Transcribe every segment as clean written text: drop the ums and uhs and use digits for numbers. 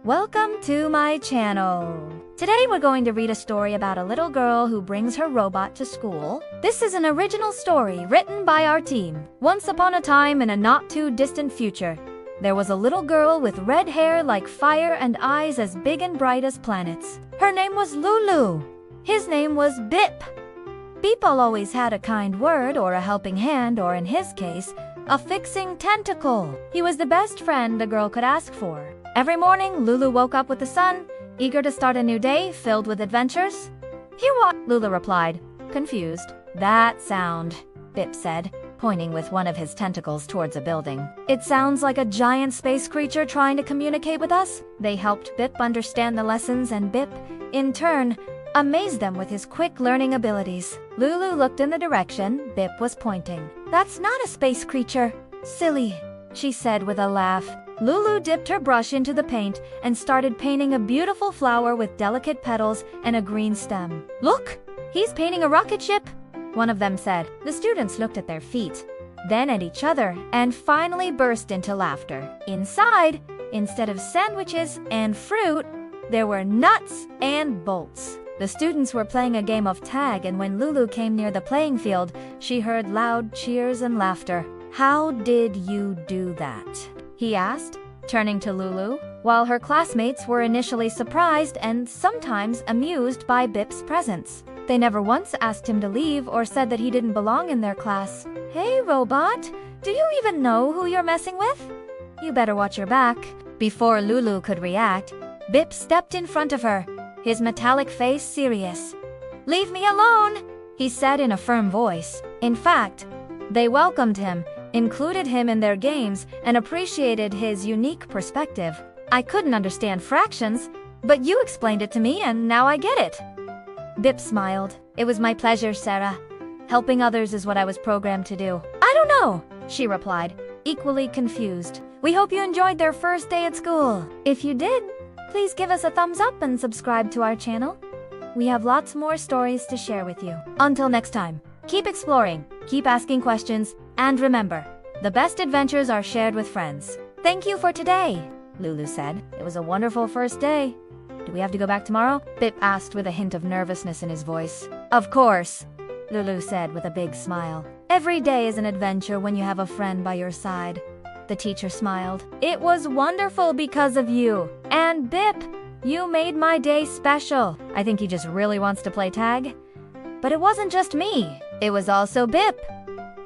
Welcome to my channel. Today we're going to read a story about a little girl who brings her robot to school. This is an original story written by our team. Once upon a time in a not-too-distant future, there was a little girl with red hair like fire and eyes as big and bright as planets. Her name was Lulu. His name was Bip. Bip always had a kind word or a helping hand, or in his case, a fixing tentacle. He was the best friend a girl could ask for. Every morning, Lulu woke up with the sun, eager to start a new day filled with adventures. "Here what?" Lulu replied, confused. "That sound," Bip said, pointing with one of his tentacles towards a building. "It sounds like a giant space creature trying to communicate with us." They helped Bip understand the lessons, and Bip, in turn, amazed them with his quick learning abilities. Lulu looked in the direction Bip was pointing. "That's not a space creature. Silly," she said with a laugh. Lulu dipped her brush into the paint and started painting a beautiful flower with delicate petals and a green stem. "Look, he's painting a rocket ship," one of them said. The students looked at their feet, then at each other, and finally burst into laughter. Inside, instead of sandwiches and fruit, there were nuts and bolts. The students were playing a game of tag, and when Lulu came near the playing field, she heard loud cheers and laughter. "How did you do that?" he asked, turning to Lulu, while her classmates were initially surprised and sometimes amused by Bip's presence. They never once asked him to leave or said that he didn't belong in their class. "Hey, robot, do you even know who you're messing with? You better watch your back." Before Lulu could react, Bip stepped in front of her, his metallic face serious. "Leave me alone," he said in a firm voice. In fact, they welcomed him, included him in their games, and appreciated his unique perspective. "I couldn't understand fractions, but you explained it to me and now I get it." Bip smiled. "It was my pleasure, Sarah. Helping others is what I was programmed to do." "I don't know," she replied, equally confused. "We hope you enjoyed their first day at school. If you did, please give us a thumbs up and subscribe to our channel. We have lots more stories to share with you. Until next time, keep exploring, keep asking questions, and remember, the best adventures are shared with friends. "Thank you for today," Lulu said. "It was a wonderful first day. Do we have to go back tomorrow?" Bip asked with a hint of nervousness in his voice. "Of course," Lulu said with a big smile. "Every day is an adventure when you have a friend by your side." The teacher smiled. "It was wonderful because of you. And Bip, you made my day special." I think he just really wants to play tag. But it wasn't just me. It was also Bip.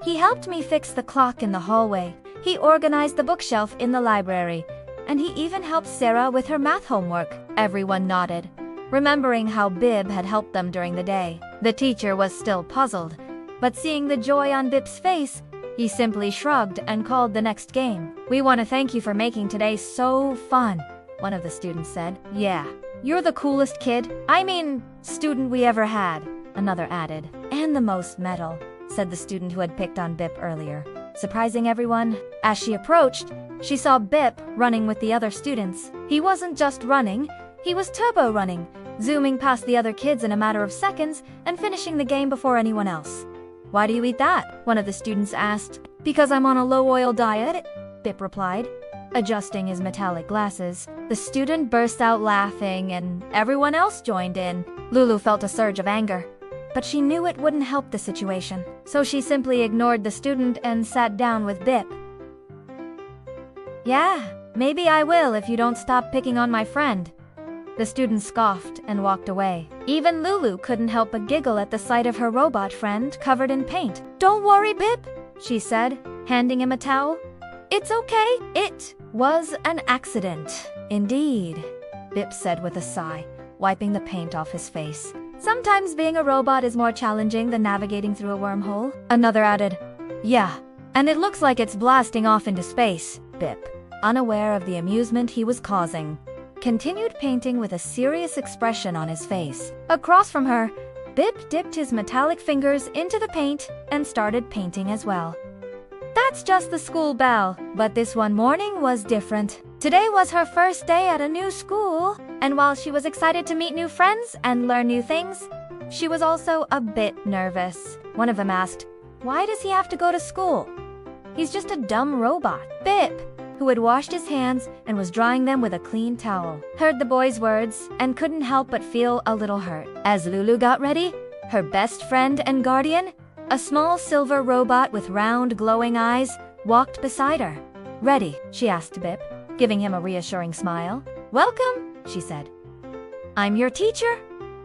He helped me fix the clock in the hallway. He organized the bookshelf in the library. And he even helped Sarah with her math homework. Everyone nodded, remembering how Bip had helped them during the day. The teacher was still puzzled, but seeing the joy on Bip's face, he simply shrugged and called the next game. "We want to thank you for making today so fun," one of the students said. "Yeah, you're the coolest kid. Student we ever had," another added. "And the most metal," said the student who had picked on Bip earlier, surprising everyone. As she approached, she saw Bip running with the other students. He wasn't just running, he was turbo running, zooming past the other kids in a matter of seconds and finishing the game before anyone else. "Why do you eat that?" one of the students asked. "Because I'm on a low-oil diet," Bip replied, adjusting his metallic glasses. The student burst out laughing and everyone else joined in. Lulu felt a surge of anger, but she knew it wouldn't help the situation, so she simply ignored the student and sat down with Bip. "Yeah, maybe I will if you don't stop picking on my friend." The student scoffed and walked away. Even Lulu couldn't help but giggle at the sight of her robot friend covered in paint. "Don't worry, Bip," she said, handing him a towel. "It's okay. It was an accident." "Indeed," Bip said with a sigh, wiping the paint off his face. "Sometimes being a robot is more challenging than navigating through a wormhole." Another added, "Yeah, and it looks like it's blasting off into space." Bip, unaware of the amusement he was causing, continued painting with a serious expression on his face. Across from her, Bip dipped his metallic fingers into the paint and started painting as well. That's just the school bell, but this one morning was different. Today was her first day at a new school, and while she was excited to meet new friends and learn new things, she was also a bit nervous. One of them asked, "Why does he have to go to school? He's just a dumb robot." Bip, who had washed his hands and was drying them with a clean towel, heard the boy's words and couldn't help but feel a little hurt. As Lulu got ready, her best friend and guardian, a small silver robot with round, glowing eyes, walked beside her. "Ready?" she asked Bip, giving him a reassuring smile. "Welcome," she said. "I'm your teacher.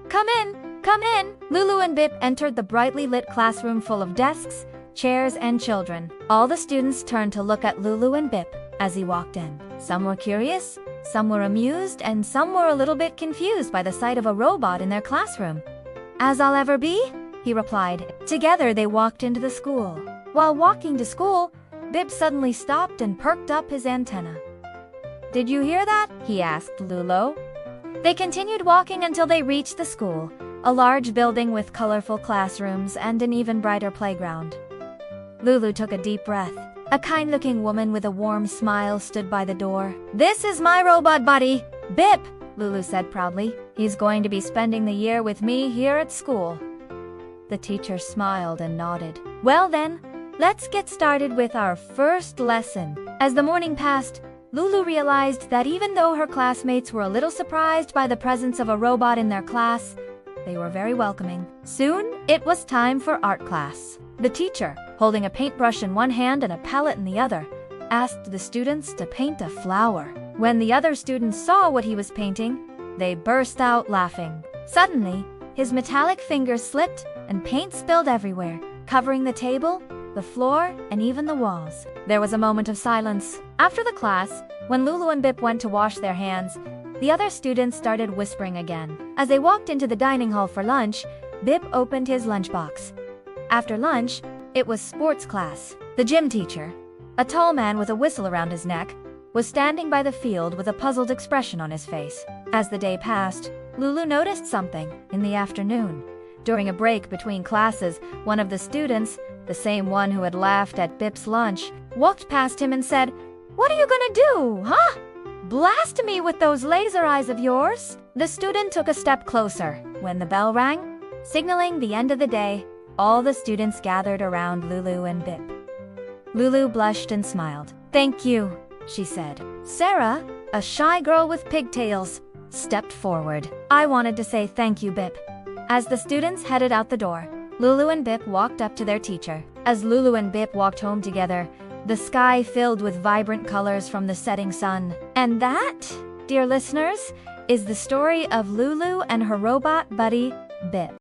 Come in, come in." Lulu and Bip entered the brightly lit classroom full of desks, chairs, and children. All the students turned to look at Lulu and Bip as he walked in. Some were curious, some were amused, and some were a little bit confused by the sight of a robot in their classroom. "As I'll ever be," he replied. Together they walked into the school. While walking to school, Bip suddenly stopped and perked up his antenna. "Did you hear that?" he asked Lulu. They continued walking until they reached the school, a large building with colorful classrooms and an even brighter playground. Lulu took a deep breath. A kind-looking woman with a warm smile stood by the door. "This is my robot buddy, Bip," Lulu said proudly. "He's going to be spending the year with me here at school." The teacher smiled and nodded. "Well then, let's get started with our first lesson." As the morning passed, Lulu realized that even though her classmates were a little surprised by the presence of a robot in their class, they were very welcoming. Soon, it was time for art class. The teacher, holding a paintbrush in one hand and a palette in the other, asked the students to paint a flower. When the other students saw what he was painting, they burst out laughing. Suddenly, his metallic fingers slipped and paint spilled everywhere, covering the table, the floor, and even the walls. There was a moment of silence. After the class, when Lulu and Bip went to wash their hands, the other students started whispering again. As they walked into the dining hall for lunch, Bip opened his lunchbox. After lunch, it was sports class. The gym teacher, a tall man with a whistle around his neck, was standing by the field with a puzzled expression on his face. As the day passed, Lulu noticed something in the afternoon. During a break between classes, one of the students, the same one who had laughed at Bip's lunch, walked past him and said, "What are you gonna do, huh? Blast me with those laser eyes of yours?" The student took a step closer. When the bell rang, signaling the end of the day, all the students gathered around Lulu and Bip. Lulu blushed and smiled. "Thank you," she said. Sarah, a shy girl with pigtails, stepped forward. "I wanted to say thank you, Bip." As the students headed out the door, Lulu and Bip walked up to their teacher. As Lulu and Bip walked home together, the sky filled with vibrant colors from the setting sun. And that, dear listeners, is the story of Lulu and her robot buddy, Bip.